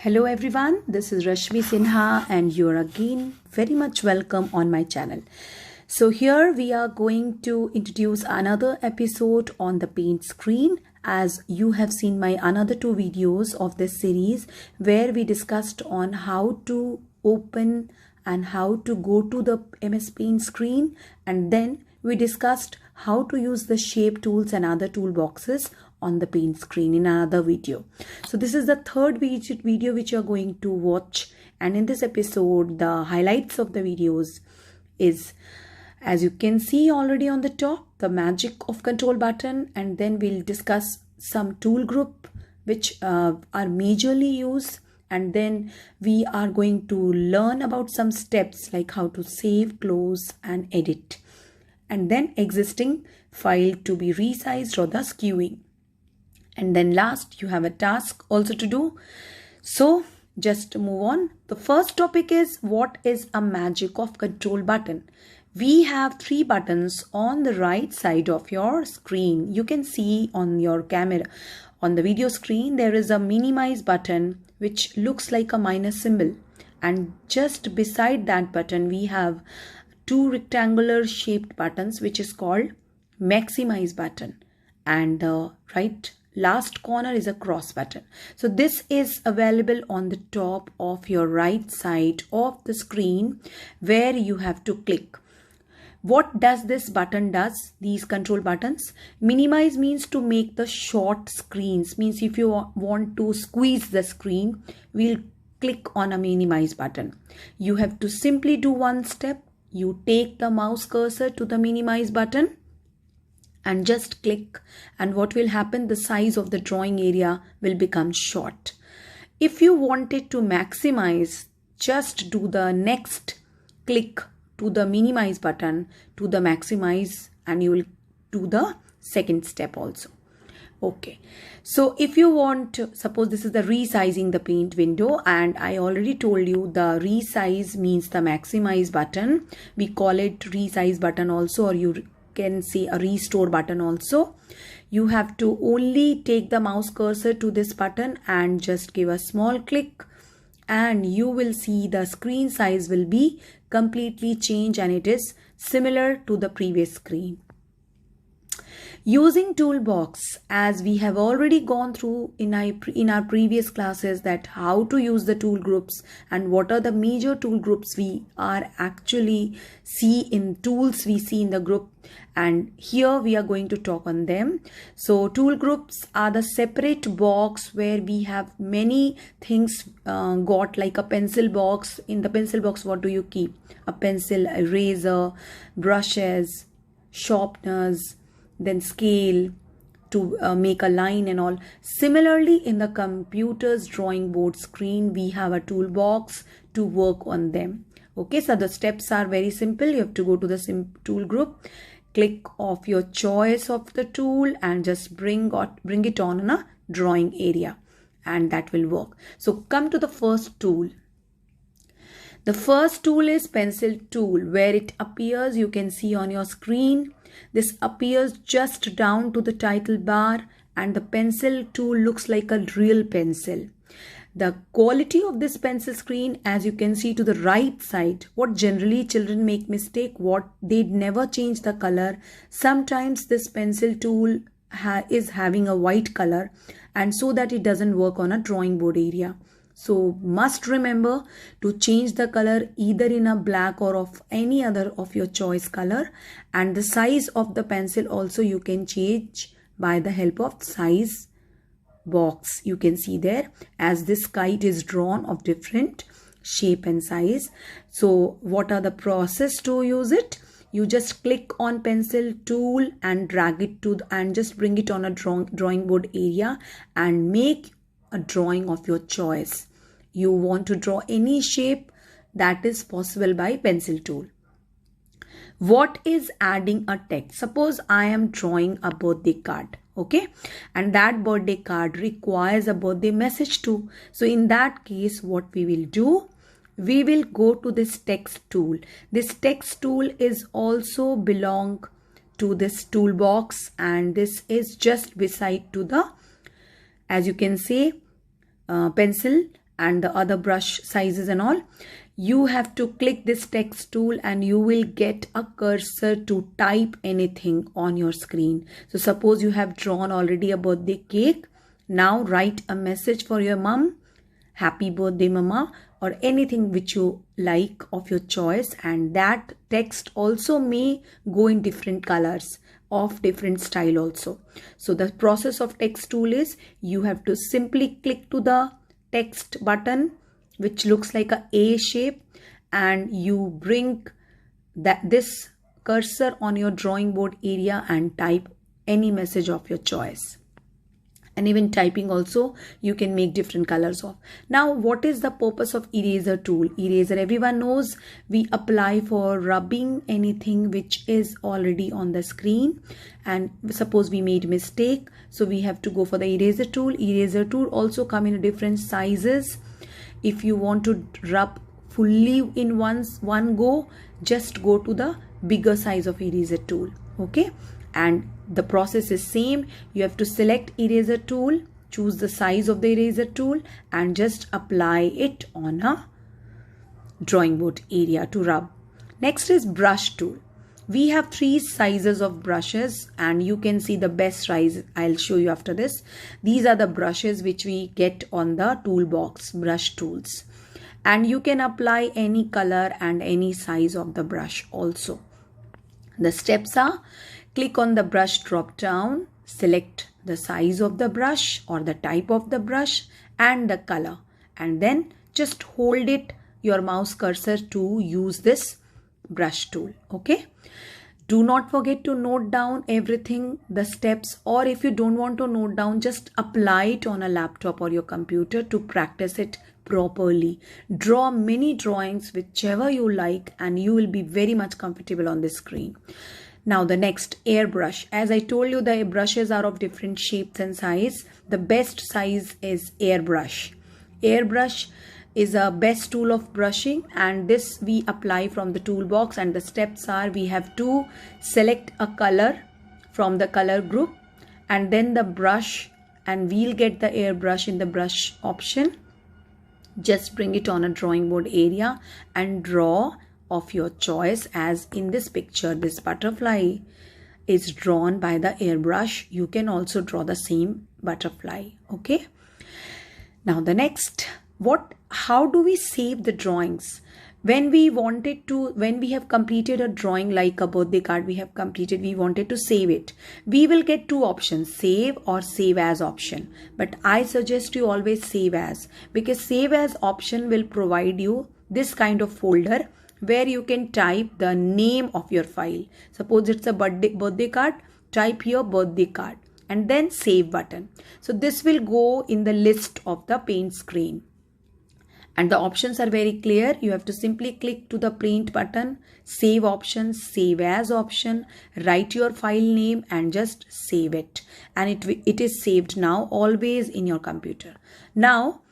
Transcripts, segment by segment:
Hello everyone, this is Rashmi Sinha and you're again very much welcome on my channel. So here we are going to introduce another episode on the paint screen, as you have seen my another two videos of this series where we discussed on how to open and how to go to the MS Paint screen, and then we discussed how to use the shape tools and other toolboxes on the paint screen in another video. So this is the third video which you are going to watch, and in this episode the highlights of the videos is, as you can see already on the top, the magic of control button, and then we'll discuss some tool group which are majorly used, and then we are going to learn about some steps like how to save, close and edit, and then existing file to be resized or the skewing. And then last, you have a task also to do. So just move on. The first topic is, what is a magic of control button? We have three buttons on the right side of your screen. You can see on your camera, on the video screen, there is a minimize button which looks like a minus symbol. And just beside that button, we have two rectangular shaped buttons which is called maximize button. And the right last corner is a cross button. So this is available on the top of your right side of the screen where you have to click. What does this button does? These control buttons. Minimize means to make the short screens. Means if you want to squeeze the screen, we'll click on a minimize button. You have to simply do one step. You take the mouse cursor to the minimize button and just click, and what will happen, the size of the drawing area will become short. If you wanted to maximize, just do the next click to the minimize button to the maximize, and you will do the second step also. Okay, so if you want to, suppose this is the resizing the paint window, and I already told you the resize means the maximize button. We call it resize button also, or you can see a restore button also. You have to only take the mouse cursor to this button and just give a small click, and you will see the screen size will be completely changed and it is similar to the previous screen. Using toolbox, as we have already gone through in our previous classes, that how to use the tool groups and what are the major tool groups we are actually see in tools we see in the group, and here we are going to talk on them. So tool groups are the separate box where we have many things got, like a pencil box. In the pencil box, what do you keep? A pencil, eraser, brushes, sharpeners, then scale to make a line and all. Similarly, in the computer's drawing board screen, we have a toolbox to work on them. Okay, so the steps are very simple. You have to go to the tool group, click of your choice of the tool and just bring it on in a drawing area, and that will work. So come to the first tool. The first tool is pencil tool, where it appears, you can see on your screen. This appears just down to the title bar, and the pencil tool looks like a real pencil. The quality of this pencil screen, as you can see to the right side, what generally children make mistake, what they never change the color. Sometimes this pencil tool is having a white color, and so that it doesn't work on a drawing board area. So must remember to change the color either in a black or of any other of your choice color, and the size of the pencil also you can change by the help of size box. You can see there, as this kite is drawn of different shape and size. So what are the process to use it? You just click on pencil tool and drag it to and just bring it on a drawing board area and make a drawing of your choice. You want to draw any shape, that is possible by pencil tool. What is adding a text? Suppose I am drawing a birthday card, okay, and that birthday card requires a birthday message too. So in that case, what we will do, we will go to this text tool. This text tool is also belong to this toolbox, and this is just beside to the, as you can say, pencil and the other brush sizes and all, you have to click this text tool and you will get a cursor to type anything on your screen. So suppose you have drawn already a birthday cake. Now write a message for your mom, happy birthday mama, or anything which you like of your choice, and that text also may go in different colors of different style also. So the process of text tool is you have to simply click to the text button which looks like a shape, and you bring this cursor on your drawing board area and type any message of your choice. And even typing also you can make different colors of. Now what is the purpose of eraser tool? Eraser, everyone knows, we apply for rubbing anything which is already on the screen, and suppose we made mistake, so we have to go for the eraser tool. Eraser tool also come in different sizes. If you want to rub fully in one go, just go to the bigger size of eraser tool. Okay, and the process is same. You have to select eraser tool, choose the size of the eraser tool, and just apply it on a drawing board area to rub. Next is brush tool. We have 3 sizes of brushes, and you can see the best size I'll show you after this. These are the brushes which we get on the toolbox, brush tools, and you can apply any color and any size of the brush also. The steps are: click on the brush drop down, select the size of the brush or the type of the brush and the color, and then just hold it, your mouse cursor, to use this brush tool. Okay, do not forget to note down everything, the steps, or if you don't want to note down, just apply it on a laptop or your computer to practice it properly. Draw many drawings whichever you like, and you will be very much comfortable on the screen. Now the next, airbrush. As I told you, the brushes are of different shapes and size. The best size is airbrush. Airbrush is a best tool of brushing, and this we apply from the toolbox, and the steps are: we have to select a color from the color group and then the brush, and we'll get the airbrush in the brush option. Just bring it on a drawing board area and draw of your choice. As in this picture, this butterfly is drawn by the airbrush. You can also draw the same butterfly. Okay, now the next, how do we save the drawings? When we have completed a drawing like a birthday card we have completed, we wanted to save it. We will get 2 options, save or save as option. But I suggest you always save as, because save as option will provide you this kind of folder where you can type the name of your file. Suppose it's a birthday card, type here birthday card and then save button. So this will go in the list of the paint screen. And the options are very clear. You have to simply click to the print button, save option, save as option, write your file name and just save it. And it is saved now, always in your computer. Now,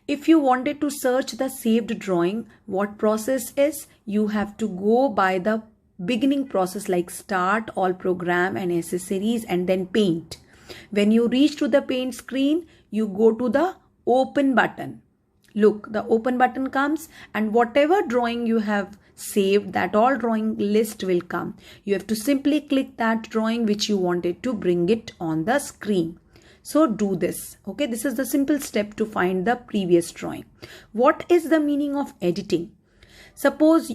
if you wanted to search the saved drawing, what process is? You have to go by the beginning process like start, all program and accessories, and then paint. When you reach to the paint screen, you go to the open button. Look, the open button comes, and whatever drawing you have saved, that all drawing list will come. You have to simply click that drawing which you wanted to bring it on the screen. So do this. Okay, this is the simple step to find the previous drawing. What is the meaning of editing? Suppose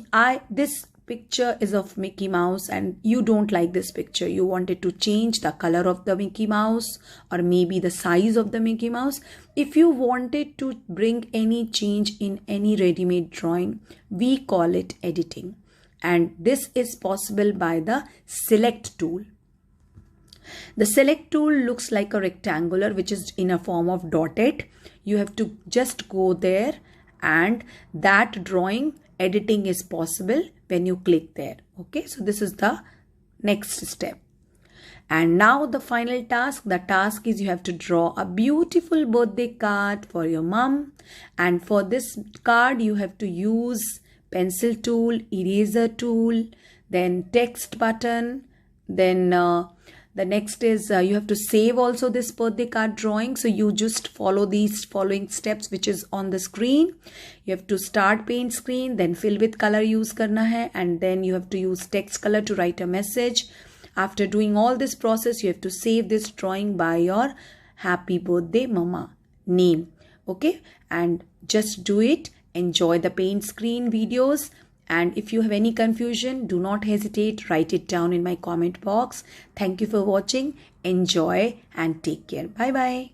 this picture is of Mickey Mouse and you don't like this picture. You wanted to change the color of the Mickey Mouse or maybe the size of the Mickey Mouse. If you wanted to bring any change in any ready-made drawing, we call it editing. And this is possible by the select tool. The select tool looks like a rectangular which is in a form of dotted. You have to just go there, and that drawing editing is possible when you click there. Okay, so this is the next step. And now the final task. The task is you have to draw a beautiful birthday card for your mom. And for this card, you have to use pencil tool, eraser tool, then text button, then The next is you have to save also this birthday card drawing. So you just follow these following steps which is on the screen. You have to start paint screen, then fill with color use karna hai, and then you have to use text color to write a message. After doing all this process, you have to save this drawing by your happy birthday mama name. Okay, and just do it. Enjoy the paint screen videos. And if you have any confusion, do not hesitate. Write it down in my comment box. Thank you for watching. Enjoy and take care. Bye bye.